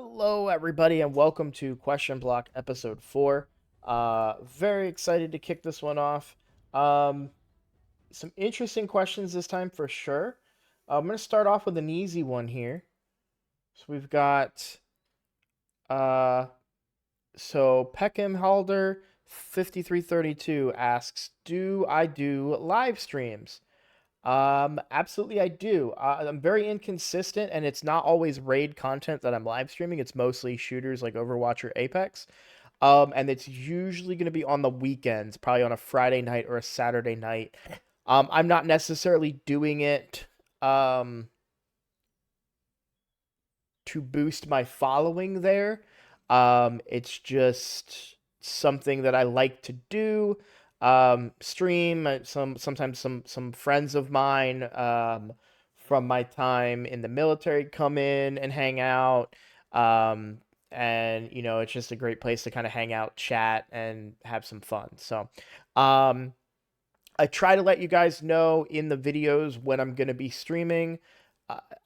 Hello, everybody, and welcome to Question Block Episode 4. Very excited to kick this one off. Um, some interesting questions this time for sure. I'm going to start off with an easy one here. So we've got, uh, Peckham Halder 5332 asks, do I do live streams? Absolutely I do. I'm very inconsistent, and it's not always raid content that I'm live streaming. It's mostly shooters like Overwatch or Apex. And it's usually going to be on the weekends, probably on a Friday night or a Saturday night. I'm not necessarily doing it um, to boost my following there. It's just something that I like to do. Stream sometimes some friends of mine from my time in the military come in and hang out. Um, and it's just a great place to kind of hang out, chat, and have some fun. So, um, I try to let you guys know in the videos when I'm going to be streaming.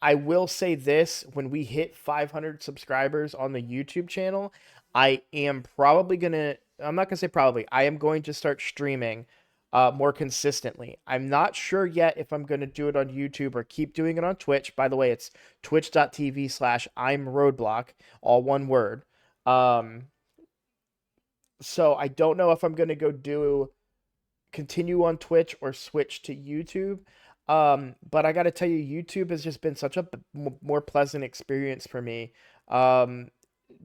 I will say this, when we hit 500 subscribers on the YouTube channel, I am probably going to, I'm not going to say probably, I am going to start streaming more consistently. I'm not sure yet if I'm going to do it on YouTube or keep doing it on Twitch. By the way, it's twitch.tv/I'mRoadblock, all one word. Um, so I don't know if I'm going to continue on Twitch or switch to YouTube. But I got to tell you, YouTube has just been such a more pleasant experience for me. Um,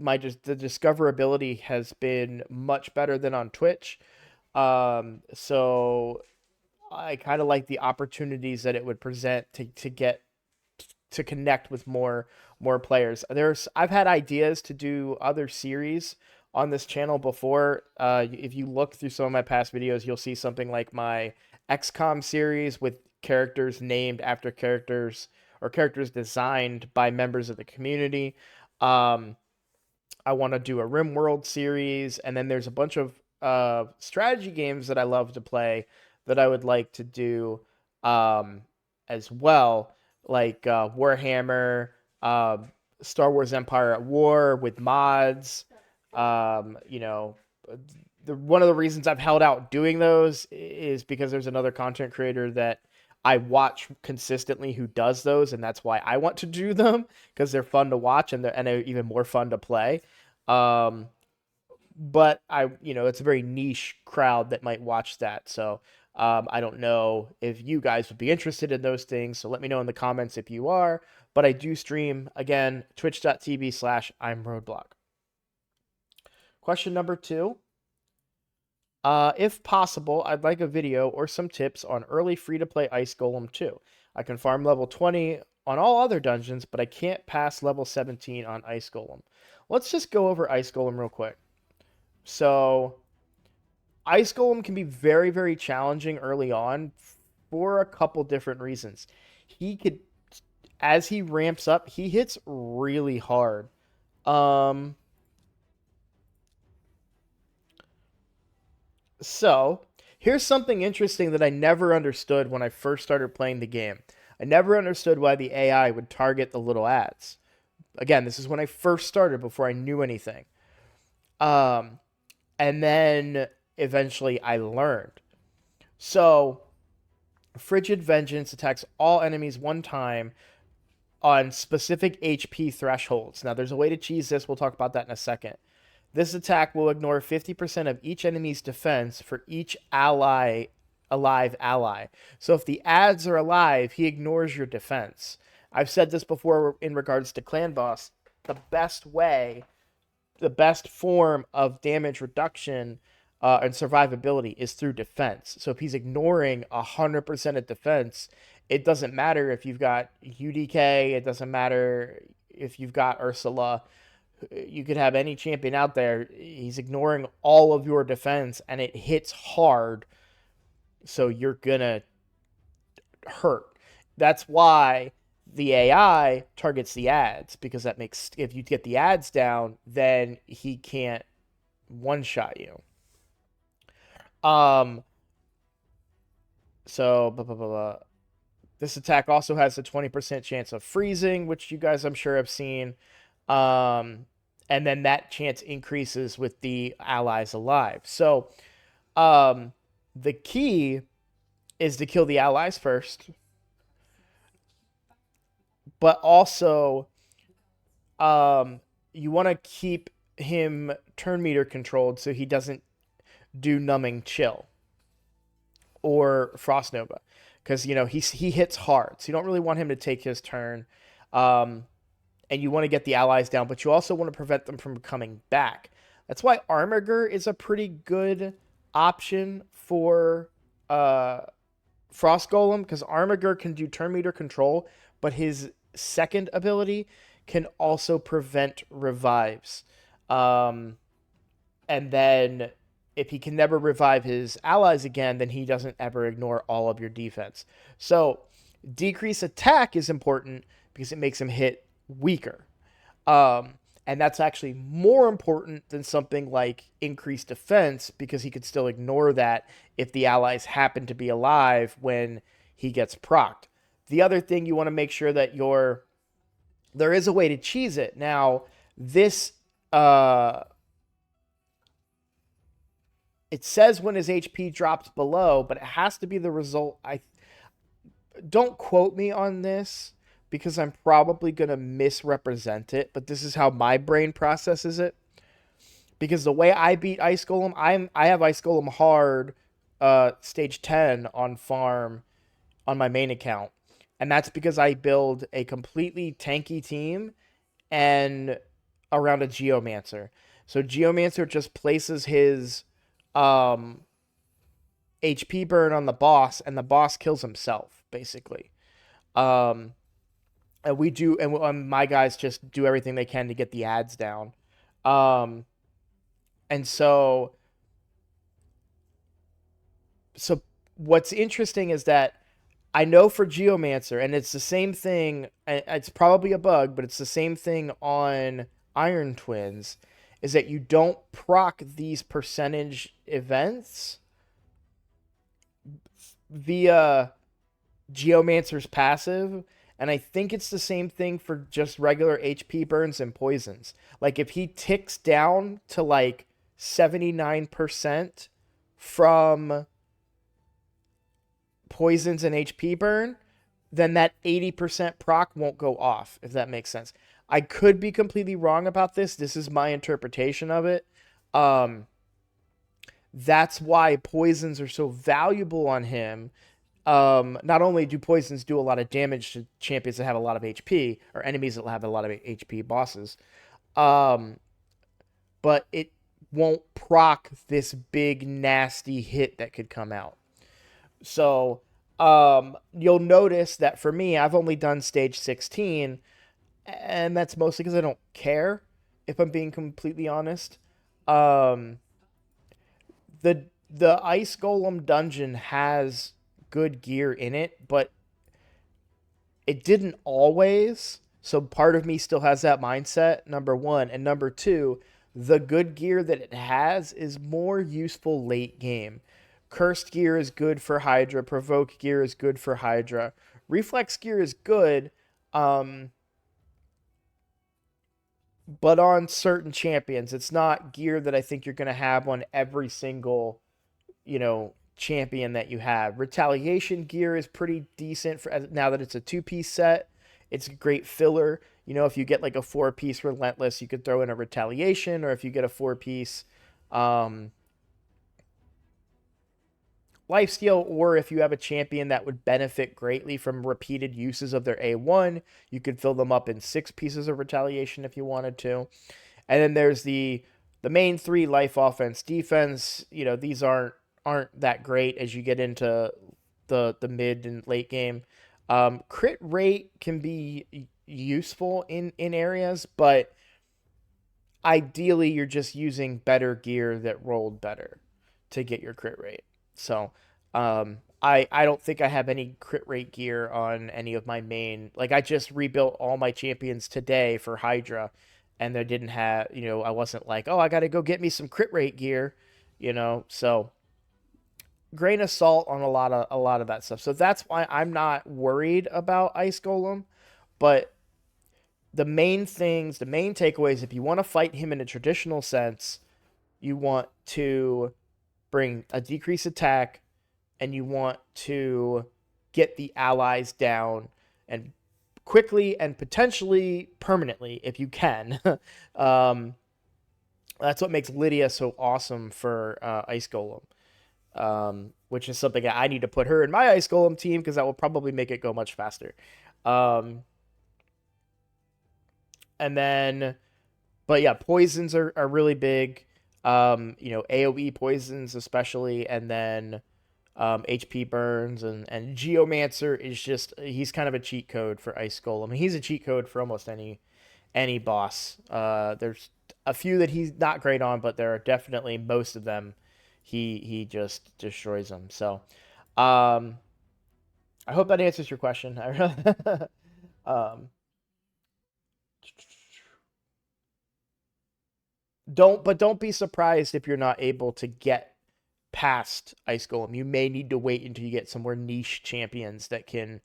the discoverability has been much better than on Twitch. So I kind of like the opportunities that it would present to get to connect with more players. I've had ideas to do other series on this channel before. If you look through some of my past videos, you'll see something like my XCOM series with characters named after characters or characters designed by members of the community. Um, I want to do a RimWorld series, and then there's a bunch of strategy games that I love to play that I would like to do as well, like Warhammer, uh, Star Wars Empire at War with mods. Um, you know, one of the reasons I've held out doing those is because there's another content creator that I watch consistently who does those, and that's why I want to do them because they're fun to watch and they're even more fun to play. Um, but it's a very niche crowd that might watch that. So I don't know if you guys would be interested in those things. So let me know in the comments if you are. But I do stream again, twitch.tv/I'mRoadblock. Question number 2. If possible, I'd like a video or some tips on early free-to-play Ice Golem 2. I can farm level 20 on all other dungeons, but I can't pass level 17 on Ice Golem. Let's just go over Ice Golem real quick. So, Ice Golem can be very, very challenging early on for a couple different reasons. He could, as he ramps up, he hits really hard. Um, So, here's something interesting that I never understood when I first started playing the game. I never understood why the AI would target the little ads. Again, this is when I first started before I knew anything. Um, and then eventually I learned. So, Frigid Vengeance attacks all enemies one time on specific HP thresholds. Now, there's a way to cheese this. We'll talk about that in a second. This attack will ignore 50% of each enemy's defense for each alive ally. So if the ads are alive, he ignores your defense. I've said this before in regards to Clan Boss. The best way, the best form of damage reduction and survivability is through defense. So if he's ignoring 100% of defense, it doesn't matter if you've got UDK, it doesn't matter if you've got Ursula. You could have any champion out there. He's ignoring all of your defense, and it hits hard. So you're gonna hurt. That's why the AI targets the ads, because that makes, if you get the ads down, then he can't one shot you. Um. So blah, blah, blah, blah. This attack also has a 20% chance of freezing, which you guys I'm sure have seen. Um, and then that chance increases with the allies alive. So um, the key is to kill the allies first, but also you want to keep him turn meter controlled so he doesn't do numbing chill or frost nova, because he hits hard, so you don't really want him to take his turn. Um, and you want to get the allies down, but you also want to prevent them from coming back. That's why Armiger is a pretty good option for Frost Golem, because Armiger can do turn meter control, but his second ability can also prevent revives. Um, and then if he can never revive his allies again, then he doesn't ever ignore all of your defense. So decrease attack is important because it makes him hit weaker. Um, and that's actually more important than something like increased defense, because he could still ignore that if the allies happen to be alive when he gets procced. The other thing you want to make sure that there is a way to cheese it. Now, this it says when his HP drops below, but it has to be the result. I don't quote me on this because I'm probably going to misrepresent it, but this is how my brain processes it. Because the way I beat Ice Golem, I have Ice Golem hard stage 10 on farm on my main account. And that's because I build a completely tanky team and around a Geomancer. So Geomancer just places his um, HP burn on the boss, and the boss kills himself, basically. Um, and my guys just do everything they can to get the ads down. Um, and so what's interesting is that I know for Geomancer, and it's the same thing. It's probably a bug, but it's the same thing on Iron Twins, is that you don't proc these percentage events via Geomancer's passive. And I think it's the same thing for just regular HP burns and poisons. Like if he ticks down to like 79% from poisons and HP burn, then that 80% proc won't go off, if that makes sense. I could be completely wrong about this. This is my interpretation of it. That's why poisons are so valuable on him. Not only do poisons do a lot of damage to champions that have a lot of HP, or enemies that have a lot of HP bosses, um, but it won't proc this big nasty hit that could come out. So you'll notice that for me, I've only done stage 16, and that's mostly because I don't care, if I'm being completely honest. Um, the Ice Golem dungeon has good gear in it, but it didn't always. So part of me still has that mindset, number one. And number two, the good gear that it has is more useful late game. Cursed gear is good for Hydra. Provoke gear is good for Hydra. Reflex gear is good, um, but on certain champions. It's not gear that I think you're going to have on every single, champion that you have. Retaliation gear is pretty decent for now that it's a two-piece set. It's a great filler. If you get like a four-piece Relentless, you could throw in a Retaliation, or if you get a four-piece Lifesteal, or if you have a champion that would benefit greatly from repeated uses of their A1, you could fill them up in 6 pieces of Retaliation if you wanted to. And then there's the main 3: life, offense, defense. These aren't that great as you get into the mid and late game. Crit rate can be useful in areas, but ideally you're just using better gear that rolled better to get your crit rate. So I don't think I have any crit rate gear on any of my main. Like I just rebuilt all my champions today for Hydra, and they didn't have, I wasn't like, oh, I got to go get me some crit rate gear, so grain of salt on a lot of that stuff. So that's why I'm not worried about Ice Golem, but the main things, the main takeaways, if you want to fight him in a traditional sense, you want to bring a decreased attack and you want to get the allies down and quickly and potentially permanently if you can. um, that's what makes Lydia so awesome for Ice Golem, which is something I need to put her in my Ice Golem team because that will probably make it go much faster. Um, and then, but yeah, poisons are really big. AoE poisons especially, and then HP burns and Geomancer is just he's kind of a cheat code for Ice Golem. He's a cheat code for almost any boss. There's a few that he's not great on, but there are definitely most of them he just destroys them. So I hope that answers your question. um, don't be surprised if you're not able to get past Ice Golem. You may need to wait until you get some more niche champions that can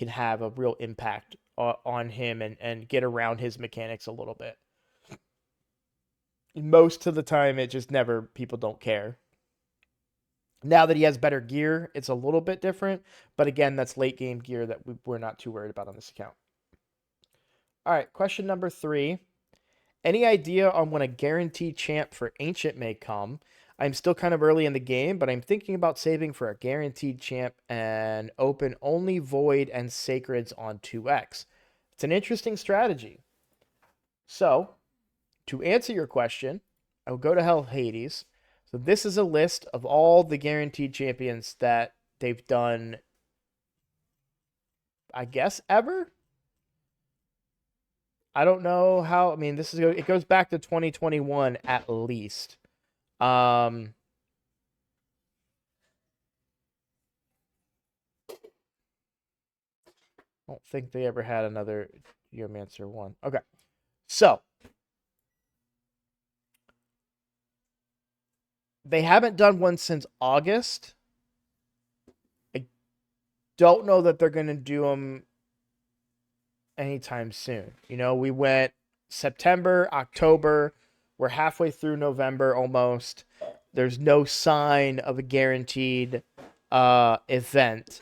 have a real impact on him and get around his mechanics a little bit. Most of the time, it just never, people don't care. Now that he has better gear, it's a little bit different. But again, that's late game gear that we're not too worried about on this account. All right, question number 3. Any idea on when a guaranteed champ for Ancient may come? I'm still kind of early in the game, but I'm thinking about saving for a guaranteed champ and open only Void and Sacreds on 2x. It's an interesting strategy. So, to answer your question, I will go to Hell Hades. So this is a list of all the guaranteed champions that they've done, I guess, ever. I don't know how. I mean, it goes back to 2021 at least. I don't think they ever had another Geomancer one. Okay, so they haven't done one since August. I don't know that they're gonna do them anytime soon. We went September, October. We're halfway through November almost. There's no sign of a guaranteed event.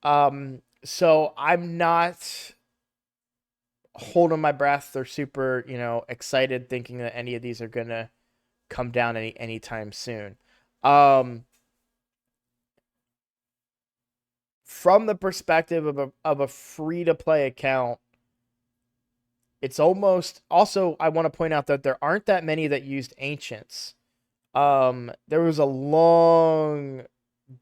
So I'm not holding my breath or super, excited thinking that any of these are gonna come down anytime soon. From the perspective of a free to play account, it's almost also I want to point out that there aren't that many that used ancients. There was a long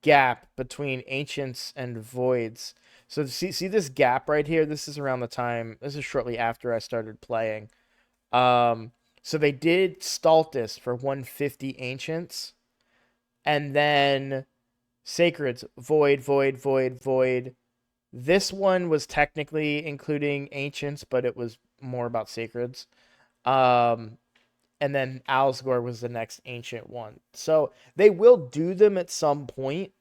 gap between ancients and voids. So see this gap right here? This is around the time. This is shortly after I started playing. So they did Stultus for 150 ancients, and then Sacreds void, void, void, void. This one was technically including ancients, but it was more about Sacreds. And then Alsgore was the next ancient one. So they will do them at some point,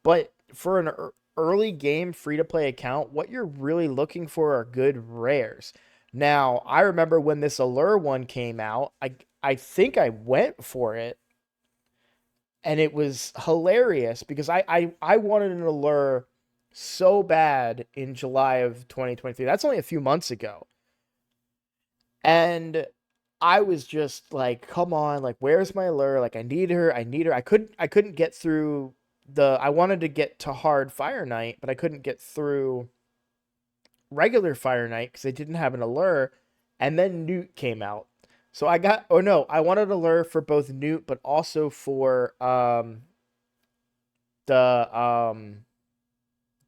but for an early game free-to-play account, what you're really looking for are good rares. Now, I remember when this Allure one came out, I think I went for it, and it was hilarious because I wanted an Allure so bad in July of 2023. That's only a few months ago. And I was just like, come on, like, where's my Allure? Like, I need her. I couldn't get through I wanted to get to hard Fire Knight, but I couldn't get through regular Fire Knight because they didn't have an Allure. And then Newt came out. So I wanted a Allure for both Newt, but also for the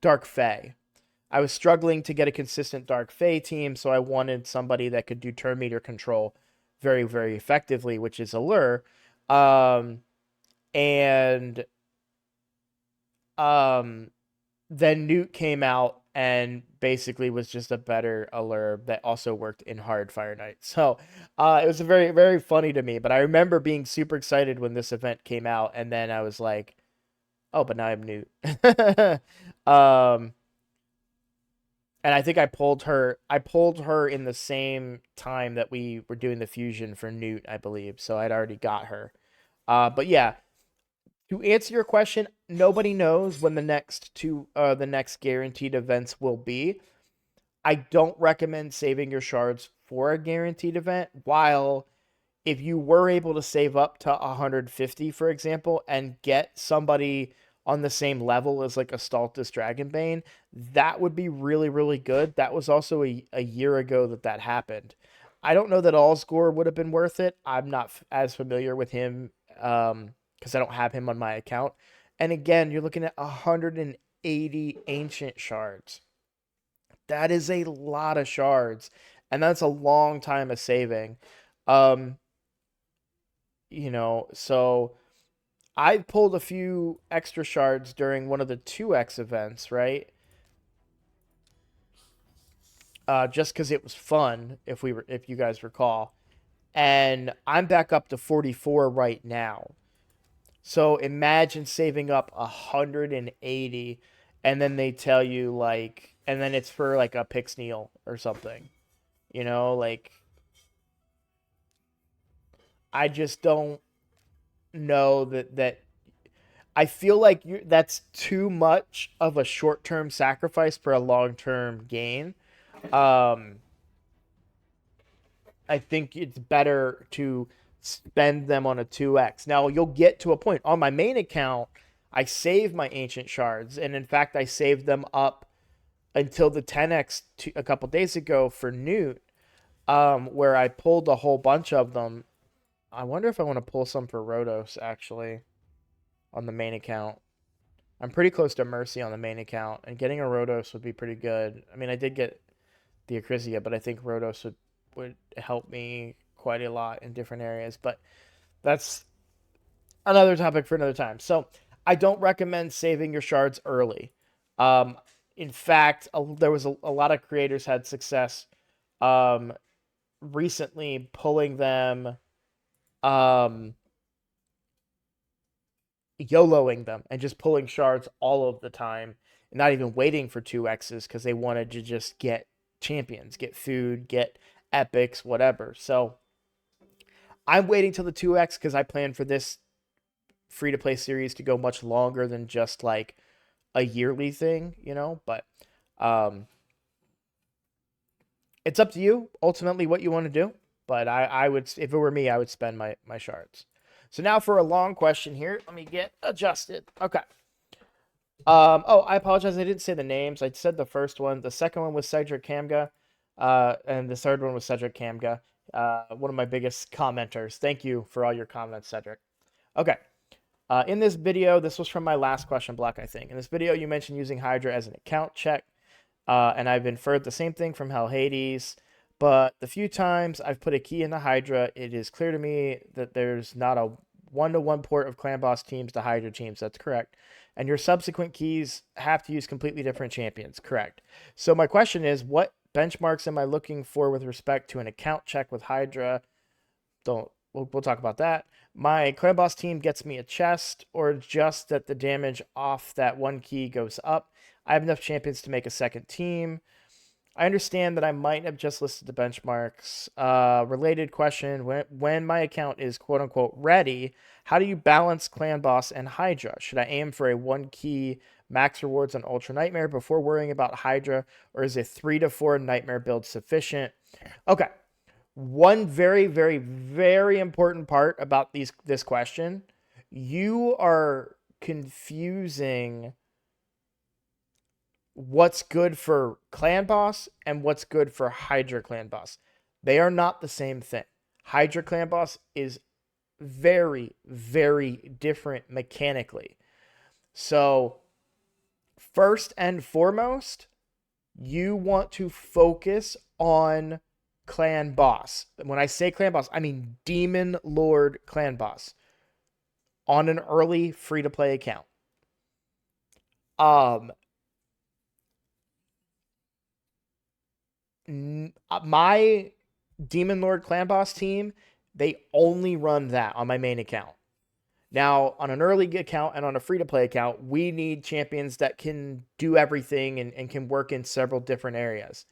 Dark Fae. I was struggling to get a consistent Dark Fae team, so I wanted somebody that could do turn meter control very, very effectively, which is Allure. And then Newt came out and basically was just a better Allure that also worked in hard Fire Knight. So it was very, very funny to me. But I remember being super excited when this event came out, and then I was like, oh, but now I'm Newt. And I think I pulled her. I pulled her in the same time that we were doing the fusion for Newt, I believe. So I'd already got her. But yeah, to answer your question, nobody knows when the next guaranteed events will be. I don't recommend saving your shards for a guaranteed event. While if you were able to save up to 150, for example, and get somebody on the same level as like a Stultus Dragonbane, that would be really, really good. That was also a year ago that happened. I don't know that Allscore would have been worth it. I'm not as familiar with him because I don't have him on my account. And again, you're looking at 180 ancient shards. That is a lot of shards, and that's a long time of saving. Um, so I pulled a few extra shards during one of the 2x events, right? Just because it was fun, if you guys recall, and I'm back up to 44 right now. So imagine saving up 180, and then they tell you like, and then it's for like a Pixneal or something. Like I just don't know that I feel like that's too much of a short-term sacrifice for a long-term gain. Um, I think it's better to spend them on a 2x. Now, you'll get to a point. On my main account, I save my ancient shards, and in fact, I saved them up until the 10x a couple days ago for Newt, where I pulled a whole bunch of them. I wonder if I want to pull some for Rotos, actually, on the main account. I'm pretty close to Mercy on the main account, and getting a Rotos would be pretty good. I mean, I did get the Acrisia, but I think Rotos would help me quite a lot in different areas. But that's another topic for another time. So I don't recommend saving your shards early. Um, in fact, there was a lot of creators had success recently pulling them, um, YOLOing them and just pulling shards all of the time and not even waiting for 2Xs because they wanted to just get champions, get food, get epics, whatever. So I'm waiting till the 2X because I plan for this free to play series to go much longer than just like a yearly thing, but um, it's up to you ultimately what you want to do. But I would, if it were me, I would spend my shards. So now for a long question here. Let me get adjusted. Okay. Oh, I apologize. I didn't say the names. I said the first one. The second one was Cedric Kamga. And the third one was Cedric Kamga. One of my biggest commenters. Thank you for all your comments, Cedric. Okay. In this video, this was from my last question block, I think. In this video, you mentioned using Hydra as an account check. And I've inferred the same thing from Hell Hades. But the few times I've put a key into Hydra, it is clear to me that there's not a one-to-one port of clan boss teams to Hydra teams. That's correct. And your subsequent keys have to use completely different champions. Correct. So my question is, what benchmarks am I looking for with respect to an account check with Hydra? We'll talk about that. My clan boss team gets me a chest, or just that the damage off that one key goes up. I have enough champions to make a second team. I understand that I might have just listed the benchmarks. Related question, when my account is quote-unquote ready, how do you balance Clan Boss and Hydra? Should I aim for a 1-key max rewards on Ultra Nightmare before worrying about Hydra, or is a 3 to 4 Nightmare build sufficient? Okay, one very, very, very important part about this question, you are confusing what's good for Clan Boss and what's good for Hydra Clan Boss. They are not the same thing. Hydra Clan Boss is very, very different mechanically. So, first and foremost, you want to focus on Clan Boss. When I say Clan Boss, I mean Demon Lord Clan Boss on an early free-to-play account. My Demon Lord Clan Boss team, they only run that on my main account. Now, on an early account and on a free to play account, we need champions that can do everything and can work in several different areas.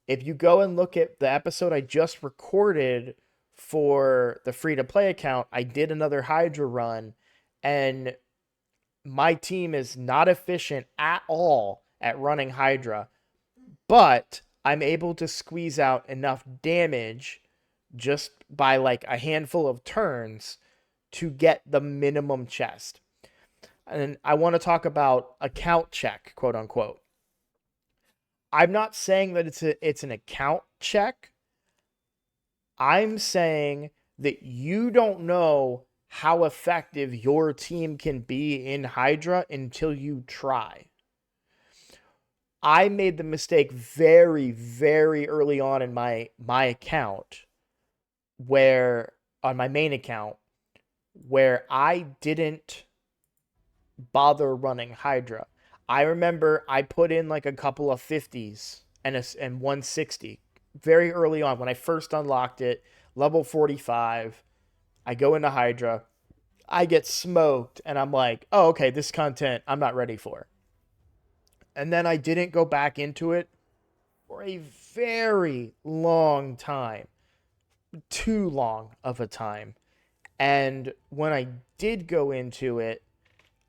If you go and look at the episode I just recorded for the free to play account, I did another Hydra run, and my team is not efficient at all at running Hydra, but I'm able to squeeze out enough damage just by like a handful of turns to get the minimum chest. And I want to talk about account check, quote unquote. I'm not saying that it's an account check. I'm saying that you don't know how effective your team can be in Hydra until you try. I made the mistake very, very early on in my account, where on my main account, where I didn't bother running Hydra. I remember I put in like a couple of 50s and 160 very early on when I first unlocked it, level 45. I go into Hydra. I get smoked and I'm like, "Oh, okay, this content I'm not ready for." And then I didn't go back into it for a very long time. Too long of a time. And when I did go into it,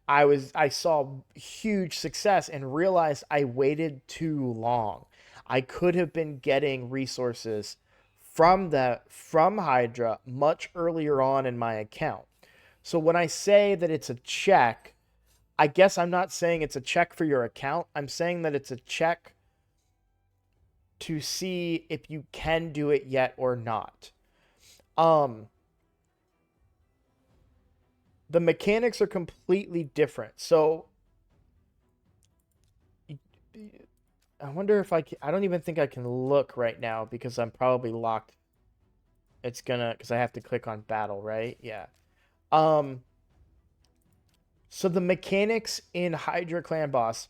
I saw huge success and realized I waited too long. I could have been getting resources from Hydra much earlier on in my account. So when I say that it's a check, I guess I'm not saying it's a check for your account. I'm saying that it's a check to see if you can do it yet or not. Um the mechanics are completely different. So I wonder if I don't even think I can look right now because I'm probably locked. It's gonna, because I have to click on battle, right? Yeah. Um, so the mechanics in Hydra Clan Boss,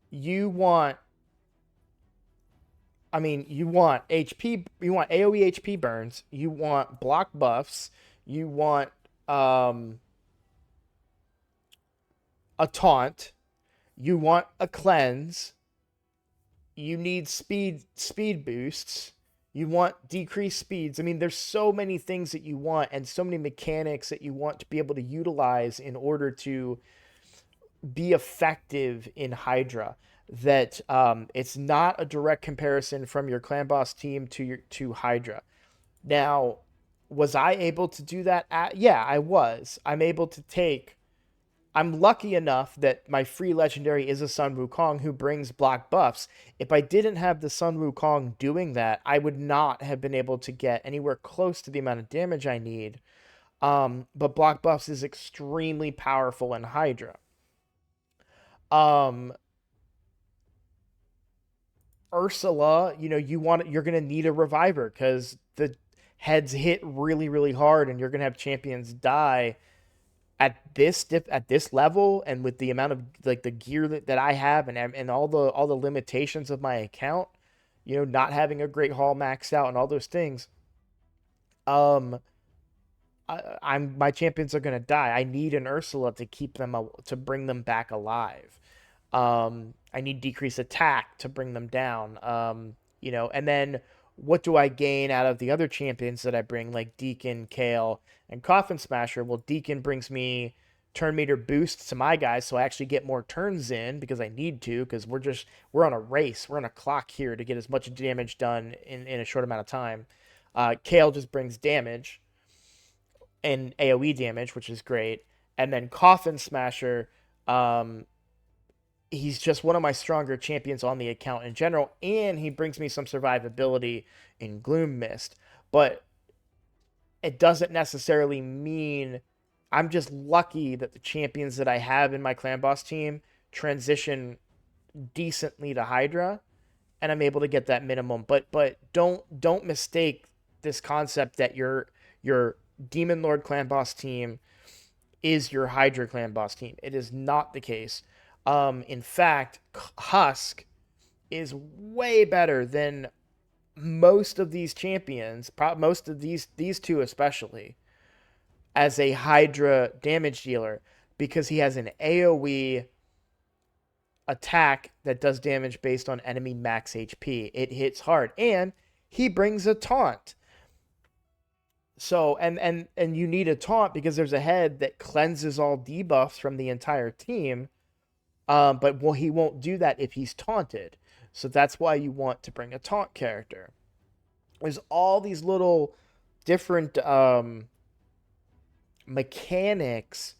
you want, you want HP, you want AoE HP burns, you want block buffs, you want um, a taunt, you want a cleanse, you need speed boosts, you want decreased speeds. I mean, there's so many things that you want and so many mechanics that you want to be able to utilize in order to be effective in Hydra, that it's not a direct comparison from your clan boss team to Hydra. Now, was I able to do that? Yeah, I was. I'm lucky enough that my free legendary is a Sun Wukong who brings block buffs. If I didn't have the Sun Wukong doing that, I would not have been able to get anywhere close to the amount of damage I need. But block buffs is extremely powerful in Hydra. Um, Ursula, you're gonna need a reviver because the heads hit really, really hard, and you're gonna have champions die at this level, and with the amount of like the gear that I have, and all the limitations of my account, not having a great haul maxed out and all those things. um I'm my champions are gonna die. I need an Ursula to keep them to bring them back alive. I need decreased attack to bring them down. And then what do I gain out of the other champions that I bring, like Deacon, Kale, and Coffin Smasher? Well, Deacon brings me turn meter boosts to my guys, so I actually get more turns in because I need to, because we're on a race. We're on a clock here to get as much damage done in a short amount of time. Kale just brings damage and AoE damage, which is great. And then Coffin Smasher, um, he's just one of my stronger champions on the account in general, and he brings me some survivability in Gloom Mist. But it doesn't necessarily mean I'm just lucky that the champions that I have in my clan boss team transition decently to Hydra, and I'm able to get that minimum. But don't mistake this concept that your Demon Lord clan boss team is your Hydra clan boss team. It is not the case. In fact, Husk is way better than most of these champions, most of these two especially. as a Hydra damage dealer because he has an AoE attack that does damage based on enemy max HP. It hits hard, and he brings a taunt. So and you need a taunt because there's a head that cleanses all debuffs from the entire team. But well, he won't do that if he's taunted. So that's why you want to bring a taunt character. There's all these little different mechanics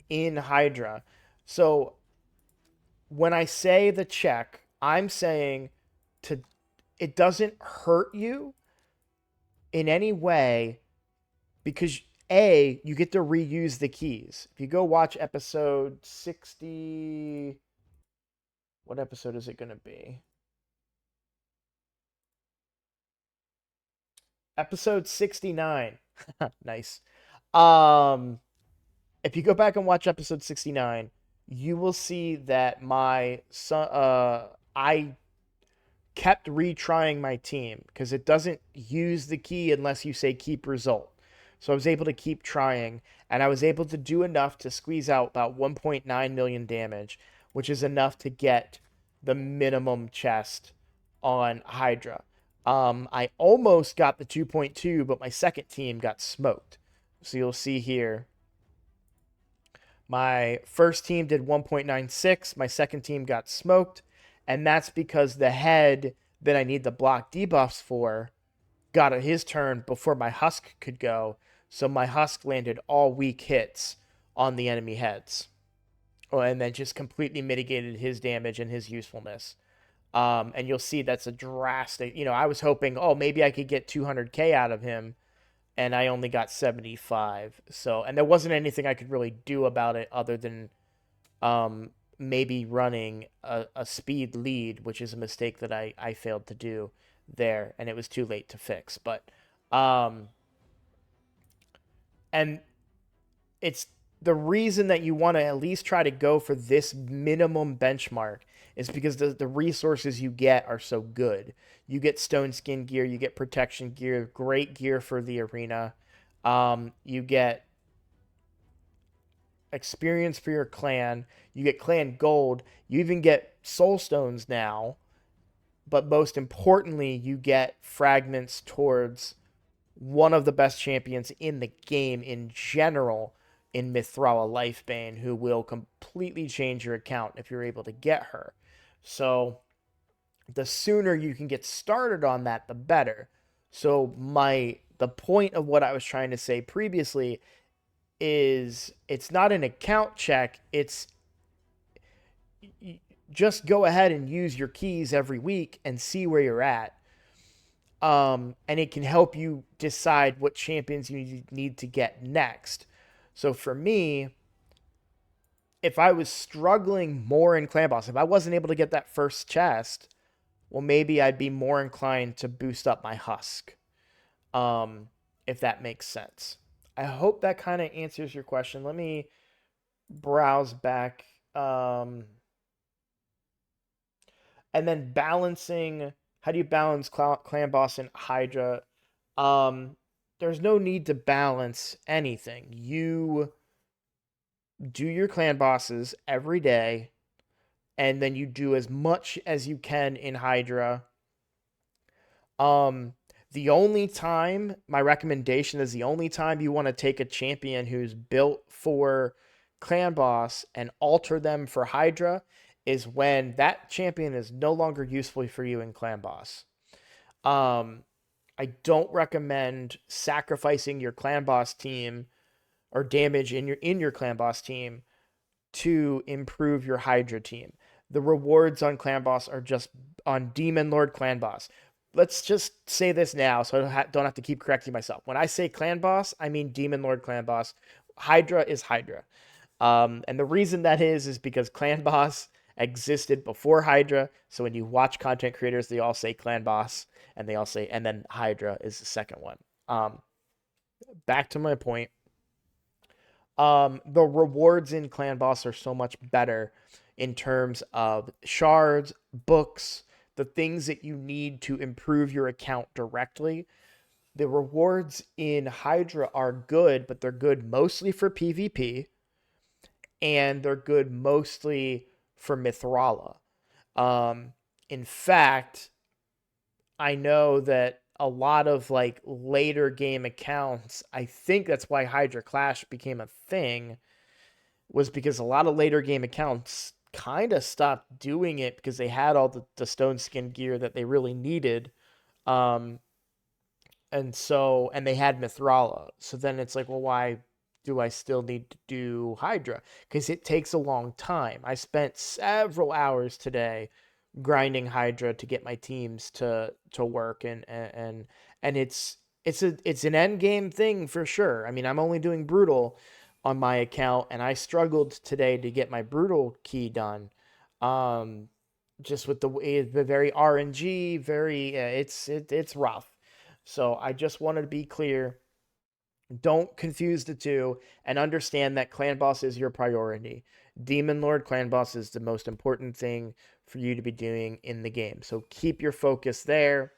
in Hydra. So when I say the check, I'm saying to it doesn't hurt you in any way because you get to reuse the keys. If you go watch episode 60, what episode is it going to be? Episode 69. Nice. Um if you go back and watch episode 69, you will see that my son I kept retrying my team because it doesn't use the key unless you say keep result. So I was able to keep trying, and I was able to do enough to squeeze out about 1.9 million damage, which is enough to get the minimum chest on Hydra. I almost got the 2.2, but my second team got smoked. So you'll see here. My first team did 1.96. My second team got smoked. And that's because the head that I need the block debuffs for got his turn before my husk could go. So my husk landed all weak hits on the enemy heads. Oh, and then just completely mitigated his damage and his usefulness. And you'll see that's a drastic, I was hoping, oh, maybe I could get 200k out of him, and I only got 75. So, and there wasn't anything I could really do about it other than maybe running a speed lead, which is a mistake that I failed to do there, and it was too late to fix. But, and it's the reason that you want to at least try to go for this minimum benchmark is because the resources you get are so good. You get stone skin gear, you get protection gear, great gear for the arena. You get experience for your clan, you get clan gold, you even get soul stones now, but most importantly, you get fragments towards one of the best champions in the game in general in Mithrala Lifebane, who will completely change your account if you're able to get her. So the sooner you can get started on that, the better. So the point of what I was trying to say previously is it's not an account check, it's just go ahead and use your keys every week and see where you're at. And it can help you decide what champions you need to get next. So for me, if I was struggling more in Clan Boss, if I wasn't able to get that first chest, well, maybe I'd be more inclined to boost up my husk, if that makes sense. I hope that kind of answers your question. Let me browse back. And then balancing, how do you balance Clan Boss and Hydra? There's no need to balance anything. You do your clan bosses every day, and then you do as much as you can in Hydra. The only time, my recommendation is the only time you want to take a champion who's built for clan boss and alter them for Hydra is when that champion is no longer useful for you in clan boss. I don't recommend sacrificing your clan boss team or damage in your clan boss team to improve your Hydra team. The rewards on clan boss are just on Demon Lord clan boss. Let's just say this now so I don't have to keep correcting myself. When I say clan boss, I mean Demon Lord clan boss. Hydra is Hydra. And the reason that is because clan boss existed before Hydra. So when you watch content creators, they all say clan boss and they all say, and then Hydra is the second one. Back to my point. The rewards in clan boss are so much better in terms of shards, books, the things that you need to improve your account directly. The rewards in Hydra are good, but they're good mostly for PvP and they're good mostly for Mithrala. Um, in fact, I know that a lot of like later game accounts, I think that's why Hydra Clash became a thing, was because a lot of later game accounts kind of stopped doing it because they had all the stone skin gear that they really needed. Um, and they had Mithrala. So then it's like, well, why do I still need to do Hydra? Because it takes a long time. I spent several hours today grinding Hydra to get my teams to work, and it's an end game thing for sure. I mean, I'm only doing brutal on my account, and I struggled today to get my brutal key done. Um, just with the very RNG, very it's rough. So I just wanted to be clear. Don't confuse the two and understand that clan boss is your priority. Demon Lord clan boss is the most important thing for you to be doing in the game. So keep your focus there.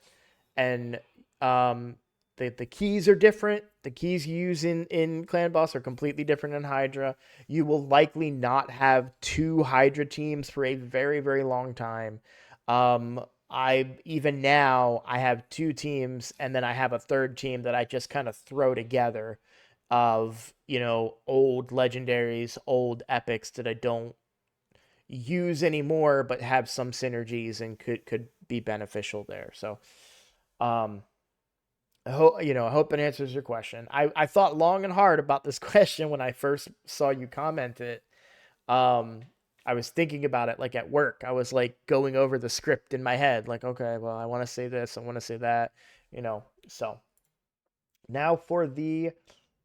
And um, the keys are different. The keys you use in clan boss are completely different in Hydra. You will likely not have two Hydra teams for a very, very long time. I even now I have two teams and then I have a third team that I just kind of throw together of, old legendaries, old epics that I don't use anymore but have some synergies and could be beneficial there. So, um I hope it answers your question. I thought long and hard about this question when I first saw you comment it. Um, I was thinking about it like at work. I was like going over the script in my head, like, okay, well, I want to say this, I want to say that, So now for the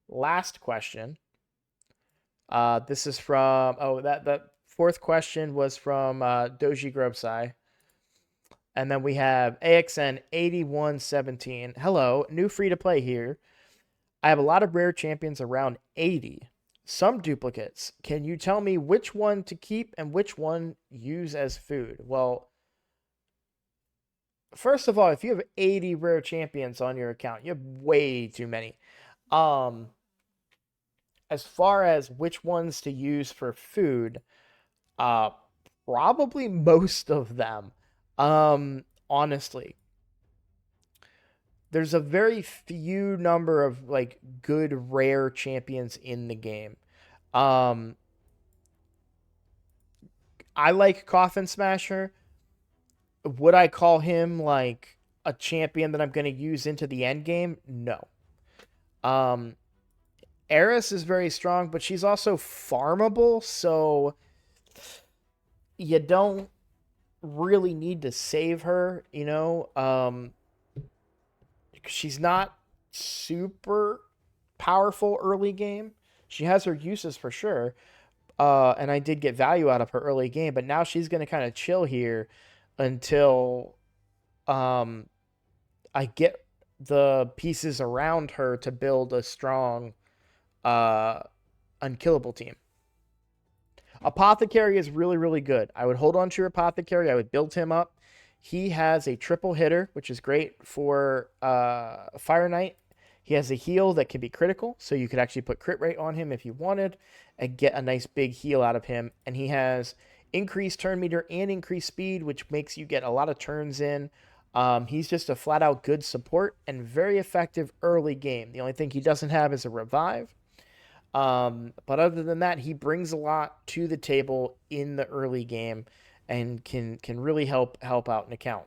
last question. This is from that fourth question was from Doji Grobsai. And then we have AXN 8117. Hello, new free to play here. I have a lot of rare champions, around 80. Some duplicates. Can you tell me which one to keep and which one use as food? Well, first of all, if you have 80 rare champions on your account, you have way too many. Um, as far as which ones to use for food, uh, probably most of them. Honestly, there's a very few number of like good rare champions in the game. Um, I like Coffin Smasher. Would I call him like a champion that I'm going to use into the end game? No. Um, Eris is very strong, but she's also farmable, so you don't really need to save her. She's not super powerful early game. She has her uses for sure, and I did get value out of her early game, but now she's going to kind of chill here until um, I get the pieces around her to build a strong, uh, unkillable team. Apothecary is really, really good. I would hold on to your Apothecary. I would build him up. He has a triple hitter, which is great for Fire Knight. He has a heal that can be critical, so you could actually put crit rate on him if you wanted and get a nice big heal out of him. And he has increased turn meter and increased speed, which makes you get a lot of turns in. He's just a flat out good support and very effective early game. The only thing he doesn't have is a revive. But other than that, he brings a lot to the table in the early game and can really help out an account.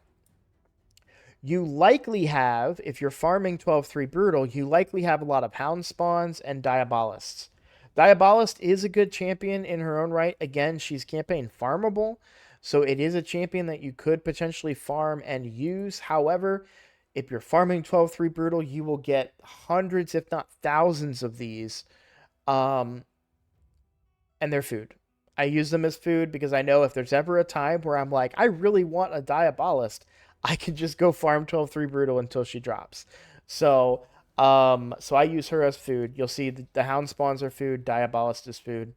You likely have, if you're farming 12-3 Brutal, you likely have a lot of Hound Spawns and Diabolists. Diabolist is a good champion in her own right. Again, she's campaign farmable, so it is a champion that you could potentially farm and use. However, if you're farming 12-3 Brutal, you will get hundreds, if not thousands of these, um, and they're food. I use them as food because I know if there's ever a time where I'm like, I really want a Diabolist, I can just go farm 12-3 Brutal until she drops. So I use her as food. You'll see the Hound Spawns are food, Diabolist is food.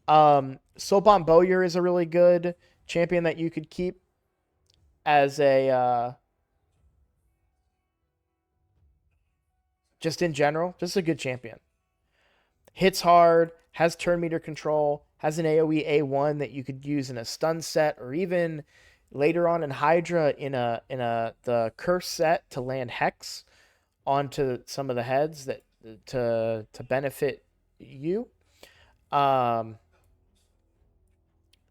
Soulbomb Bowyer is a really good champion that you could keep as a just in general, just a good champion. Hits hard, has turn meter control, has an AoE A1 that you could use in a stun set, or even later on in Hydra in a the curse set to land hex onto some of the heads that to benefit you. Um,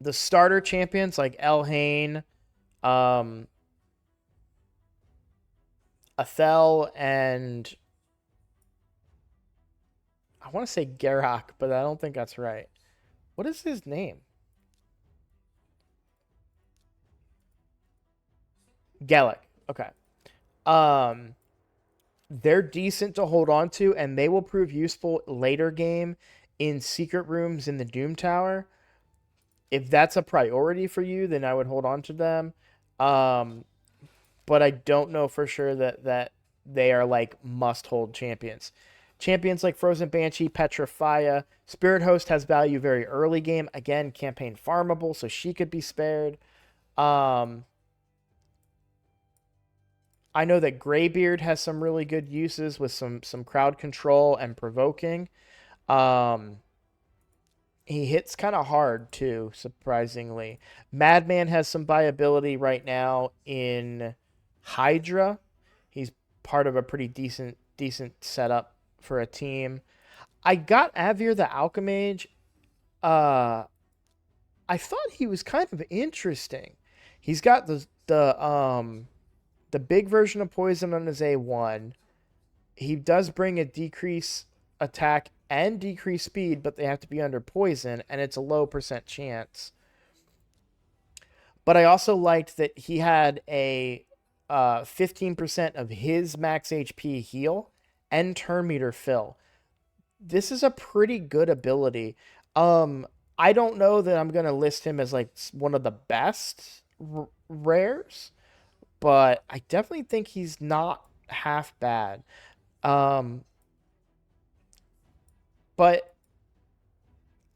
the starter champions like Elhain, um, Athel, and I want to say Garak, but I don't think that's right. What is his name? Gallic. Okay. Um, they're decent to hold on to, and they will prove useful later game in secret rooms in the Doom Tower. If that's a priority for you, then I would hold on to them. Um, but I don't know for sure that they are like must hold champions. Champions like Frozen Banshee, Petrifia, Spirit Host has value very early game. Again, campaign farmable, so she could be spared. Um, I know that Greybeard has some really good uses with some crowd control and provoking. Um, he hits kind of hard too, surprisingly. Madman has some viability right now in Hydra. He's part of a pretty decent setup for a team. I got Avir the Alchemage. Uh, I thought he was kind of interesting. He's got the big version of poison on his A1. He does bring a decrease attack and decrease speed, but they have to be under poison, and it's a low percent chance. But I also liked that he had a 15% of his max HP heal and turn meter fill. This is a pretty good ability. I don't know that I'm gonna list him as like one of the best rares, but I definitely think he's not half bad. Um, but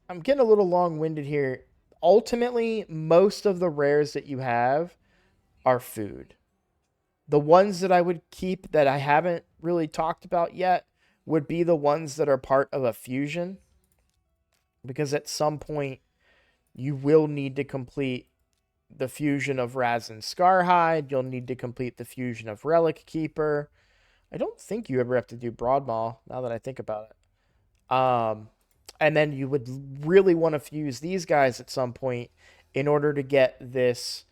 I'm getting a little long winded here. Ultimately, most of the rares that you have are food. The ones that I would keep that I haven't really talked about yet would be the ones that are part of a fusion, because at some point you will need to complete the fusion of Raz and Scarhide. You'll need to complete the fusion of Relic Keeper. I don't think you ever have to do Broadmaw, now that I think about it. And then you would really want to fuse these guys at some point in order to get this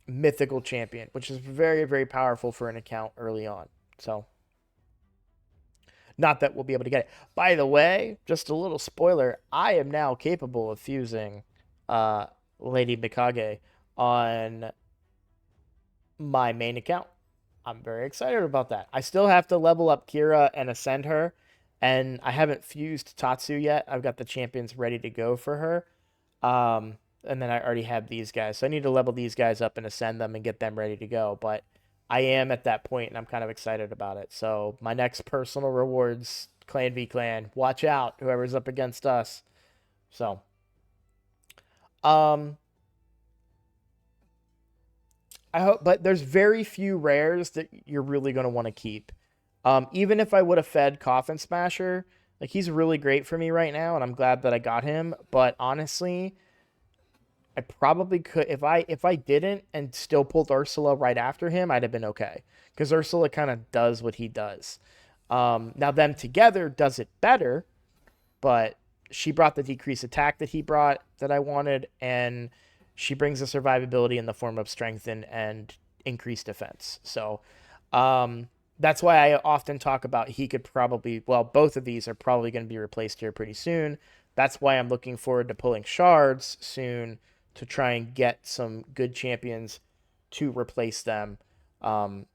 mythical champion, which is very, very powerful for an account early on. So, not that we'll be able to get it. By the way, just a little spoiler, I am now capable of fusing uh, Lady Mikage on my main account. I'm very excited about that. I still have to level up Kira and ascend her, and I haven't fused Tatsu yet. I've got the champions ready to go for her. And then I already have these guys. So I need to level these guys up and ascend them and get them ready to go. But I am at that point, and I'm kind of excited about it. So my next personal rewards, Clan v Clan. Watch out, whoever's up against us. So, um, I hope, but there's very few rares that you're really going to want to keep. Even if I would have fed Coffin Smasher, like he's really great for me right now, and I'm glad that I got him. But honestly, I probably could if I didn't and still pulled Ursula right after him, I'd have been okay, because Ursula kind of does what he does. Now them together does it better, but she brought the decreased attack that he brought that I wanted, and she brings the survivability in the form of strength and increased defense. So that's why I often talk about he could probably, well, both of these are probably going to be replaced here pretty soon. That's why I'm looking forward to pulling shards soon to try and get some good champions to replace them, and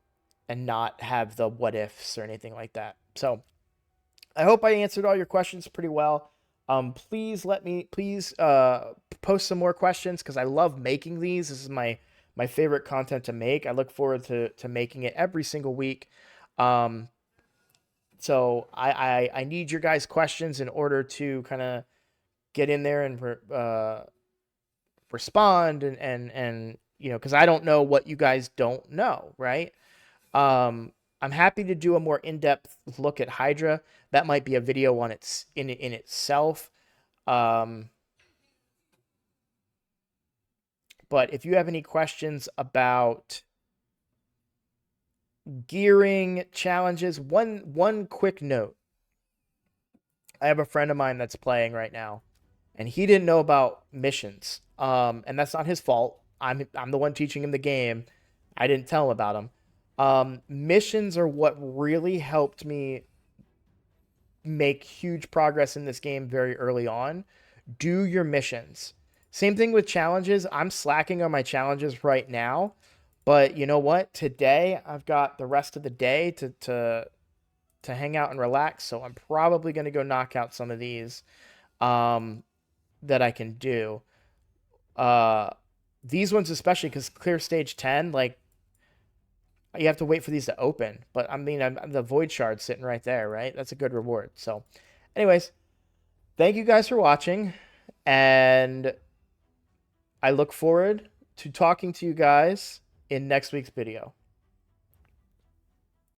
not have the what ifs or anything like that. So I hope I answered all your questions pretty well. Please post some more questions, because I love making these. This is my favorite content to make. I look forward to making it every single week. Um, so I need your guys' questions in order to kind of get in there and respond, and because I don't know what you guys don't know, right? Um, I'm happy to do a more in-depth look at Hydra. That might be a video on its in itself. Um, but if you have any questions about gearing challenges, one quick note. I have a friend of mine that's playing right now, and he didn't know about missions. And that's not his fault. I'm the one teaching him the game. I didn't tell him about them. Missions are what really helped me make huge progress in this game very early on. Do your missions. Same thing with challenges. I'm slacking on my challenges right now, but you know what? Today I've got the rest of the day to hang out and relax, so I'm probably going to go knock out some of these that I can do. Uh, these ones especially because clear stage 10, like you have to wait for these to open. But I mean, I'm the void shard sitting right there, right? That's a good reward. So, anyways, thank you guys for watching, and I look forward to talking to you guys in next week's video.